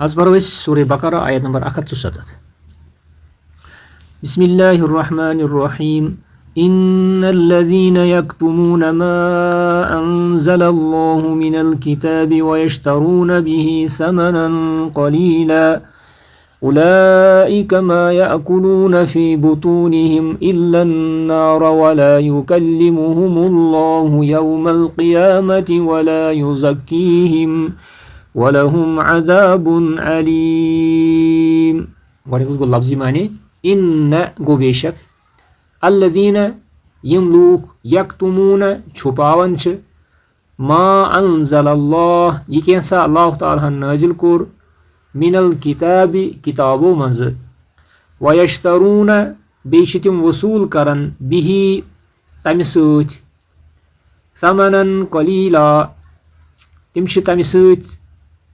आज पढ़ो इस सूरह बकरा आयत नंबर 177। बिस्मिल्लाहिर्रहमानिर्रहीम। इन्नल्लज़ीना यक्तुमूना मा अंज़लल्लाहु मिनल किताबि वयश्तरूना बिही समनन क़लीला उलाइका मा यअकुलूना फ़ी बुतूनिहिम इल्लन्नार वला युकल्लिमुहुमुल्लाहु यौमल क़ियामति वला युज़क्कीहिम वलहुम अज़ाबुन अलीम। गो लफ्ज़ी माने इन्न गो बेशक, अल्लज़ीना यम लूख, यक्तुमून छुपावन छ, मा अंज़लल्लाह ये कैसा अल्लाह ताला नाजिल कोर, मिनल किताबी किताबो मंज, वयश्तरून बेश तिम वसूल करन, बिही तमि सۭتۍ, समनन कलीला तिम छ तमि सۭتۍ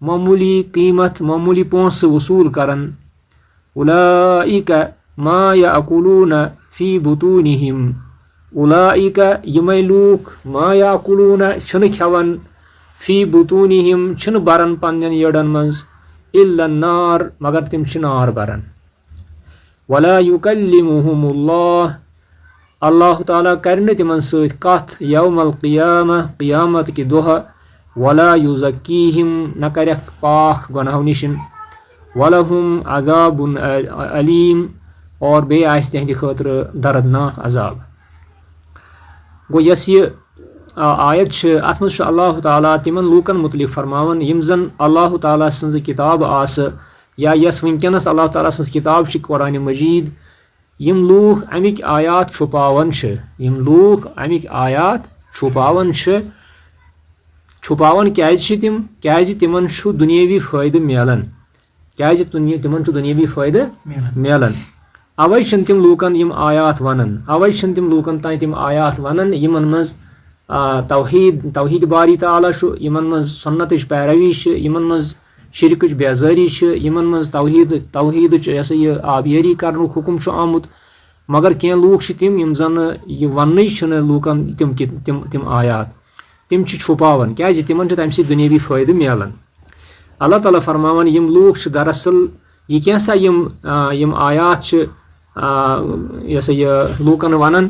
मामूली कीमत मामूली पोंस वसूल करन। उलाइका मा याकुलूना फी बुतूनिहिम, उलाइका यमै लूख, मा याकुलूना छन खेवन, फी बुतूनिहिम छन बरन पन्नन यड़न मंज, इल्लन्नार मगर तिम छ नार बरन। वला युकल्लिमुहुमुल्लाह अल्लाह ताला करन तिमन सۭتۍ कथ, यौमल क़ियामह क़ियामत कि दोह, वला युज़क्कीहिम न करक पाक गुनाहों निशिन, वलहुम अज़ाबुन अलीम और बे आस तिहंदि खतर दर्दनाक अजाब। गो यस ये आयत अत मज अल्लाह ताला तिमन लूकन मुतलिक फरमावन यम जन अल्लाह ताला सन्ज किताब आस, या यस वनकनस अल्लाह ताला सन्ज किताब कुरान मजीद, यम लूख अमिक आयात छुपावन, यम लूख अमिक आयात छुपावन छुपावन क्या तिमन दुनियावी फ़ायदे मिलन, क्या तिमन दुनियावी फ़ायदे मिलन, अवै तिम लूकन यम आयात वनन, अवै तिम लूकन तान तिम आयात वनन यमन मज तौहीद बारी ताला यमन मज सुन्नत पैरवी, यमन मज शिरक बेजारी, यमन मज तौहीद यह आबियरी करन हुकुम आमुत, मगर क्या लूक तिम यम जन यह वन लूकन तिम आयात तिम छुपावन, क्या तिमन तम दुनियावी फ़ायदे मिलन। अल्लाह ताला फरमावन यम लूक दरअसल यह कैसा यम आयात यह लूकन वनन,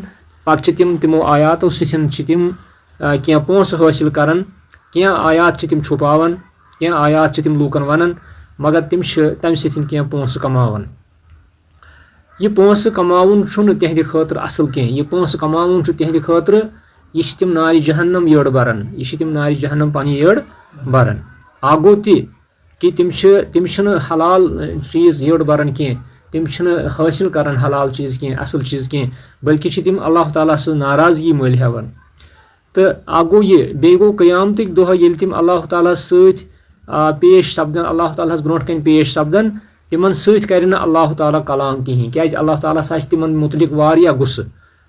पत तिमो आयातों सम क्या पोंस हासिल करन, क्या आयात तिम छुपावन, क्या आयात तिम लूकन वनन, मगर तिम तम क्या पोंस कमावन। यह पोंस कमाउन तिहंदि खतर असल कह, यह पोंस कमाउन तिहंदि खतर यह तिम नारि जहन्नम यड़ बरन, यह तिम नारि जहन्नम पन यड़ बरन। आगो कि तिम हलाल चीज़ यड़ बरन कह, तिम हासिल करन हलाल चीज़ कह, असल चीज़ कह, बल्कि तिम अल्लाह ताला से नाराज़गी मल हेवन। तो आगो ये बे गो क़यामत दोह ये तिम अल्लाह ताला सۭتۍ पेश सपदन, अल्लाह ताला ब्रोट कन पेश सपदन, तिमन सۭتۍ कर अल्लाह ताला कलाम कहें, क्या अल्लाह ताला तिमन मुतलिक वारिया गुस्स,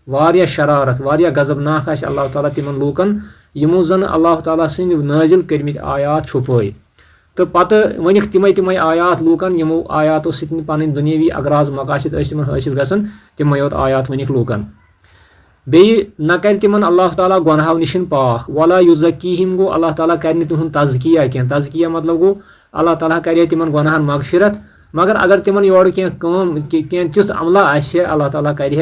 वारिया शरारत, वारिया गजबनाक अल्लाह ताला तिमन लूकन यमो जन अल्लाह ताला सन्द नाजिल करमित आयात छुपाई। तो पत वनिक तिमै आयात लूकन यमो आयातों सन् पन दुनियावी अगराज मकासद तिमन हासिल गसन, तिमै योत आयात वनिक लूकन। बे न कर तिमन अल्लाह ताला गुनाहों निशन पाक, वला युज़क्कीहिम गो अल्लाह ताला कर तुहद तज़किया कह, तज़किया मतलब गो अल्लाह ताला कर तिमन गुनाहन मगफिरत, मगर अगर तिमन योर क्या तुथ अमला आसे अल्लाह ताला कर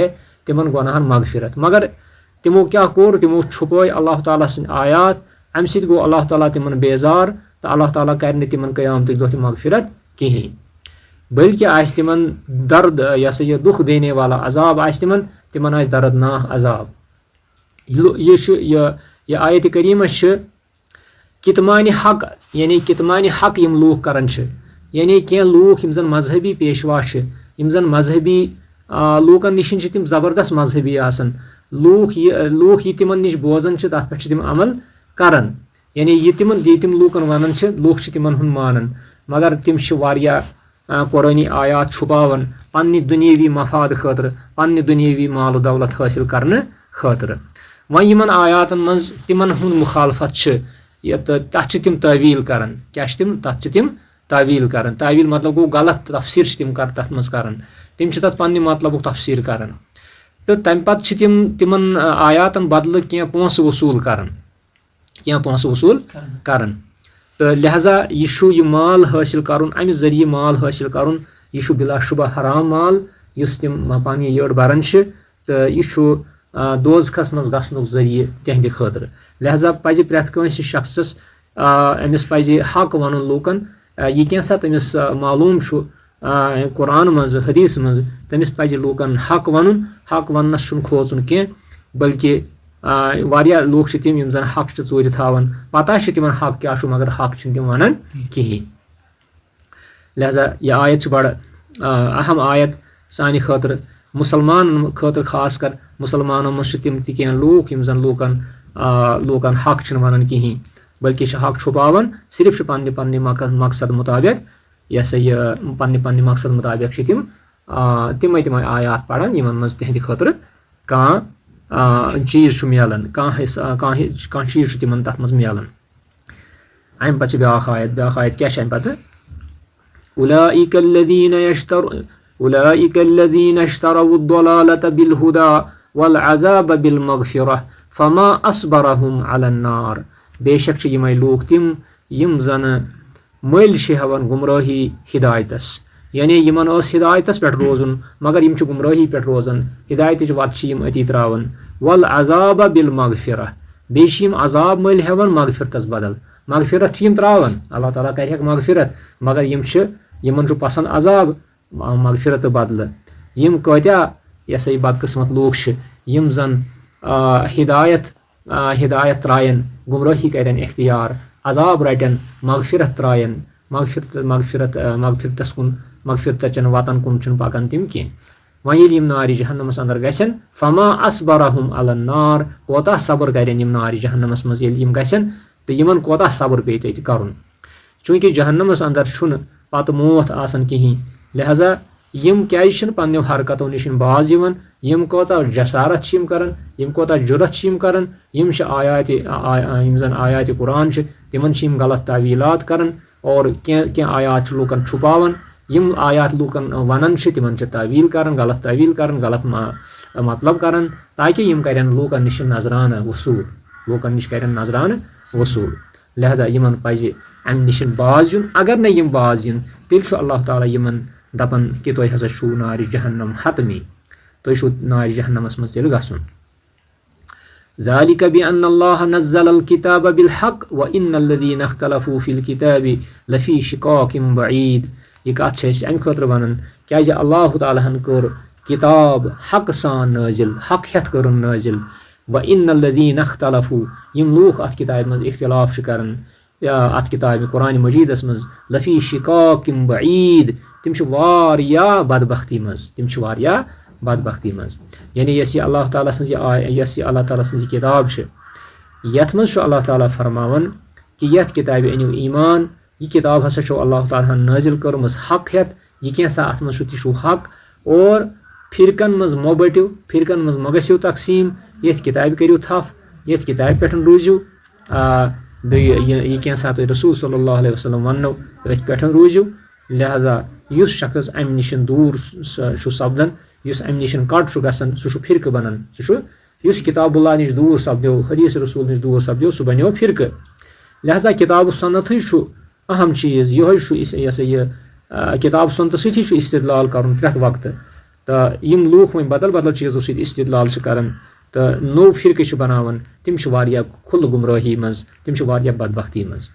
तिमन गुनाहन मगफिरत, मगर तिमो क्या कोर, तिमो छुपाई अल्लाह ताला सन्द आयात, अमि सत गो अल्लाह ताला तिमन बेजार, तो अल्लाह ताला कर तिमन क़यामत दोह मगफिरत कहें, बल्कि आस तिमन दर्द यह दुख देने वाला अजाब आस तिमन आस दर्दनाक अजाब। यह आयत करीमा कितमान हक, यानी कितमान हक यम लूख करन, यानी क्या लूख यम जन मजहबी पेशवा यम जन मजहबी लूकन निश तिम ज़बरदस्त मजहबी आसन, लूख ये तिमन निश बोजन तथ पे तिम अमल करन, यानी ये तिम लूकन वनन लूख तिमन हुन मानन, मगर तिम वारिया कुरानी आयात छुपावन पन्नि दुनियावी मफाद खतर, पन्नि दुनियावी माल दौलत हासिल करने खतर। वह यमन आयातन मज तिमन हुन मुखालफत तथ तिम तावील करन, क्या तिम तथ तिम तावील करन, तावील मतलब गो गलत तफसीर तिम कर तथ मज करन, तिम तथ पन्नि मतलब तफसीर करन। तो तम पत तिमन आयातन बदल क्या पोंस वसूल करन, क्या पोंस वसूल करन। तो लिहाजा यह माल हासिल कर अमि जरिए माल हासिल कर यह बिलाशुबा हराम माल इस तम पान यड़ बरान तो यह दोजखस मज गसन जरिए तिहंद खतर लिहाजा पज प्रेथ कंस शख्सस अमिस पज हक वन लूकन यह कैसा तमिस मालूम कुरान मज हदीस मज तमिस पज लूकन हक वनस खोचुन कह बल्कि वारिया लूक तिम यम जन हक चूर थावन पता तिमन हक क्या मगर हक तिम वन कहीं लिहाजा यह आयत बड़ अहम आयत सानि खतर मुसलमान खतर खास कर मुसलमानों मज तिम कह लूक यम जन लूकन हक वन कहीं बल्कि हक छुपावन सिर्फ पन्ने पन्ने मकसद मुताबिक यह सा यह पन्ने पन्ने मकसद मुताबिक तिम तिम आयात पढ़ान यमन मज तिहंद खतर कह चीज मिलान कह चीज तिमन तथ मज मिलान अम पे ब्याख आयत क्या पे उलाइक अल्लज़ीना इश्तरौ अद-दलालत बिल-हुदा वल-अज़ाब बिल-मग़फ़िरह फमा अस्बरहुम अला-न-नार बेशक यिमै लूक तिम यम जन मल हवन गुमराही हिदायतस यानी यमन हिदायतस पे रोजुन मगर यम गुमराही पे रोजान हिदायत वत अति त्रावन वल-अज़ाब बिल-मग़फ़िरह बेम अजाब मल हवन मग़फ़िरतस बदल मग़फ़िरत यम त्रावन अल्लाह ताला कर मग़फ़िरत मगर यमन पसंद अजाब मग़फ़िरत बदल यम कत्या यह बदकिस्मत लूक यम जन हिदायत त्रायन गुमराही करन इख्तियार अजाब रटन मग़फ़िरत त्रायन मग़फ़िरतस कुन मग़फ़िरतचन वतन कुन पकान तिम कह वह यम नारि जहन्नमस अंदर गसन फमा अस्बरहुम अला-न-नार कोता सब्र करन यम नारि जहन्नमस मज यम गसन तो यमन कोता सब्र पे तत करन चूंकि जहन्नमस अंदर छुन पत मौत आसन कहीं लिहाजा यम क्या पन्नो हरकतों निश बाज यम कोता जसारत करन यम कोता जुरत करन यम आयात यम जन आयात कुरान तिमन गलत तावीलात करन और क्या आयात लूकन छुपावन यम आयात लूकन वनन तिमन तावील करन गलत मतलब करन ताकि यम करन लूकन निश नजराना वसूल लूकन निश करन नजराना वसूल लिहाजा यमन पज अम निश बाज युन अगर न यम बाज युन तेल अल्लाह ताला यमन दपन कि तुम हसा छू नारि जहन्नम हतमी तुम नारि जहन्नमस मज तेल गसन ज़ालिक बिअन्नल्लाह नज़्ज़लल किताब बिल-हक़ व इन्नल्लज़ीना इख्तलफ़ू फिल किताबि लफ़ी शिक़ाक़िन बईद यह कत अमि खतर वनन क्या अल्लाह तालाहन कर किताब हक सान नाजिल हक हेत कर नाजिल व इन्नल्लज़ीना इख्तलफ़ू यम लूक अत किताब मज इख्तिलाफ करन अत किताब कुरान मजीदस मज लफ़ी शिक़ाक़िन बईद तिम वारिया बदबख्ती मज यानी यस अल्लाह ताला अल्लाह ताला सज किताब यथ मज अल्लाह ताला फरमावन कि यथ किताब अनिव ईमान यह किताब हसा अल्लाह ताला नाजिल कर्मस हक हेत यह कैसा अत मज हक और फिरकन मज मोबटिव फिरकन मज मगसिव तकसीम यथ किताब करियो थफ यथ किताब पे रूजू यह कैसा तुम रसूल सल्लल्लाहु अलैहि वसल्लम वनो अथ पे रूजू लिहाजा युस शख्स अम निश दूर सपदन युस अम निश कट गसन सह फिरक बनन सह किताबुल्लाह निश दूर सपदो हदीस रसूल निश दूर सपदो सह बनो फिरक लिहाजा किताब सन्नत अहम चीज़ यह किताब सन्नत सती इस्तिदलाल कर प्रेथ वक्त तो यम लूक वो बदल बदल चीज़ों सत इस्तिदलाल करन तो नो फिरक बनावन तिम खुल गुमराही मज तिम बदबख्ती मज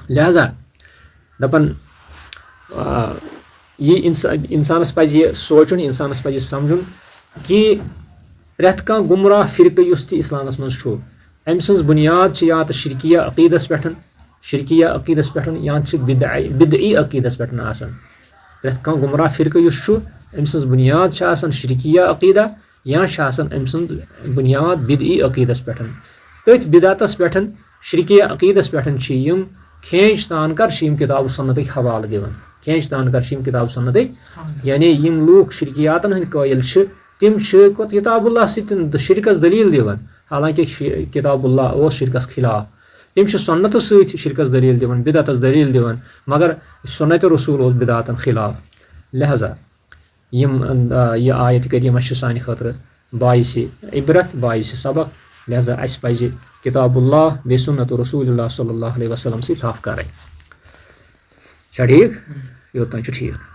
लिहाजा दपन यह इंसानस पज यह सोचुन इंसानस पज समझुन कि रेत का गुमराह फिरक युस इस्लामस मज अम सज बुनियाद या तो शिरकिया अकीदस पे या बिदई अकीदस पे रेत का गुमराह फिरक युस अम सज बुनियाद शिरकिया अकीदा या अम सज बुनियाद बिदई अकीदस पे तथ बिदातस पे शिरकिया अकीदस पे यम खेच तान कर किताब सन्नत हवाल दिवन खेच तान कर किताब सन्नत यानी यम लूक शिरकियातन हंद कायल तिम किताबुल्लाह सत शिरकस दलील दिवन हालांकि किताबुल्लाह शिरकस खिलाफ तिम सन्नत सत शिरकस दलील दिवन बिदातस दलील दिवन मगर सुन्नत रसूल बिदातन खिलाफ लिहाजा यम यह आयत करीमा सानि खतर बाइस इबरत बाइस सबक लिहाजा अस पज़ किताबुल्लाह बे सुन्नत रसूलुल्लाह सल्लल्लाहु अलैहि वसल्लम से थफ करें। ठीक योतान ठीक।